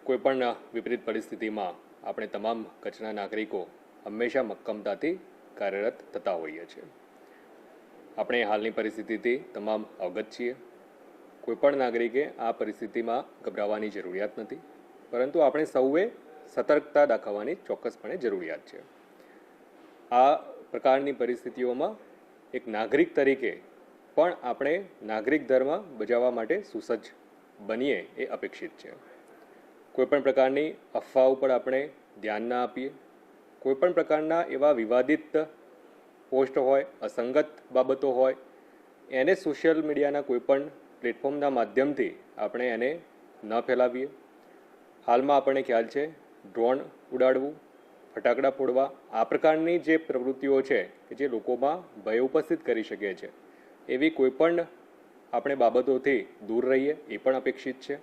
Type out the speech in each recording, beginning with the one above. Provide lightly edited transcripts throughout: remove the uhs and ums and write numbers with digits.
કોઈપણ વિપરીત પરિસ્થિતિમાં આપણે તમામ કચ્છના નાગરિકો હંમેશા મક્કમતાથી કાર્યરત થતા હોઈએ છીએ. આપણે હાલની પરિસ્થિતિથી તમામ અવગત છીએ. કોઈપણ નાગરિકે આ પરિસ્થિતિમાં ગભરાવાની જરૂરિયાત નથી, પરંતુ આપણે સૌએ સતર્કતા દાખવવાની ચોક્કસપણે જરૂરિયાત છે. આ પ્રકારની પરિસ્થિતિઓમાં એક નાગરિક તરીકે પણ આપણે નાગરિક ધર્મ બજાવવા માટે સુસજ્જ બનીએ એ અપેક્ષિત છે. કોઈપણ પ્રકારની અફવા ઉપર આપણે ધ્યાન ના આપીએ. કોઈપણ પ્રકારના એવા વિવાદિત પોસ્ટ હોય, અસંગત બાબતો હોય, એને સોશિયલ મીડિયાના કોઈપણ પ્લેટફોર્મના માધ્યમથી આપણે એને ન ફેલાવીએ. હાલમાં આપણને ખ્યાલ છે, ડ્રોન ઉડાડવું, ફટાકડા ફોડવા, આ પ્રકારની જે પ્રવૃત્તિઓ છે કે જે લોકોમાં ભય ઉપસ્થિત કરી શકે છે, એવી કોઈપણ આપણે બાબતોથી દૂર રહીએ એ પણ અપેક્ષિત છે.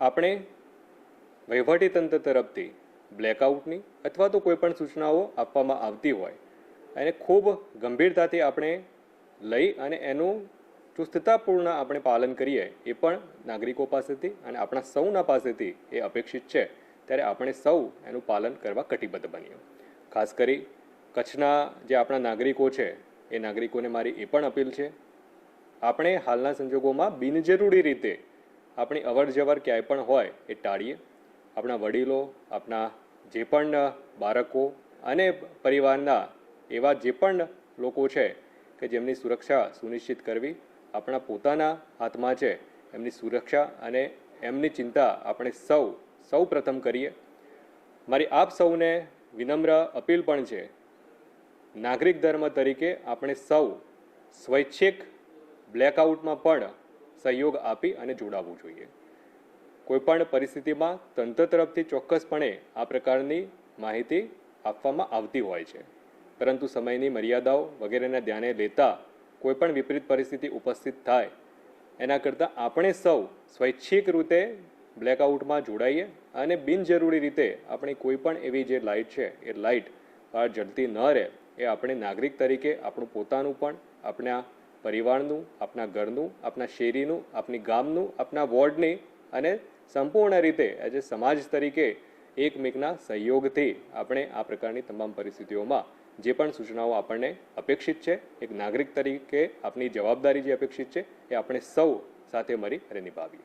આપણે વહીવટીતંત્ર તરફથી બ્લેકઆઉટની અથવા તો કોઈપણ સૂચનાઓ આપવામાં આવતી હોય એને ખૂબ ગંભીરતાથી આપણે લઈ અને એનું ચુસ્તતાપૂર્ણ આપણે પાલન કરીએ એ પણ નાગરિકો પાસેથી અને આપણા સૌના પાસેથી એ અપેક્ષિત છે. ત્યારે આપણે સૌ એનું પાલન કરવા કટિબદ્ધ બનીએ. ખાસ કરી કચ્છના જે આપણા નાગરિકો છે એ નાગરિકોને મારી એ પણ અપીલ છે, આપણે હાલના સંજોગોમાં બિનજરૂરી રીતે આપણી અવરજવર ક્યાંય પણ હોય એ ટાળીએ. આપણા વડીલો, આપણા જે પણ બાળકો અને પરિવારના એવા જે પણ લોકો છે કે જેમની સુરક્ષા સુનિશ્ચિત કરવી આપણા પોતાના હાથમાં છે. એમની સુરક્ષા અને એમની ચિંતા આપણે સૌ પ્રથમ કરીએ. મારી આપ સૌને વિનમ્ર અપીલ પણ છે, નાગરિક ધર્મ તરીકે આપણે સૌ સ્વૈચ્છિક બ્લેકઆઉટમાં પણ સહયોગ આપી અને જોડાવવું જોઈએ. કોઈપણ પરિસ્થિતિમાં તંત્ર તરફથી ચોક્કસપણે આ પ્રકારની માહિતી આપવામાં આવતી હોય છે, પરંતુ સમયની મર્યાદાઓ વગેરેને ધ્યાને લેતા કોઈપણ વિપરીત પરિસ્થિતિ ઉપસ્થિત થાય એના કરતાં આપણે સૌ સ્વૈચ્છિક રીતે બ્લેકઆઉટમાં જોડાઈએ અને બિનજરૂરી રીતે આપણી કોઈપણ એવી જે લાઇટ છે એ લાઇટ બહાર જળતી ન રહે એ આપણે નાગરિક તરીકે આપણું પોતાનું પણ, આપણા પરિવારનું, આપણા ઘરનું, આપણા શેરીનું, આપણી ગામનું, આપણા વોર્ડની અને સંપૂર્ણ રીતે એઝ એ સમાજ તરીકે એકમેકના સહયોગથી આપણે આ પ્રકારની તમામ પરિસ્થિતિઓમાં જે પણ સૂચનાઓ આપણને અપેક્ષિત છે, એક નાગરિક તરીકે આપણી જવાબદારી જે અપેક્ષિત છે એ આપણે સૌ સાથે મળી અને નિભાવીએ.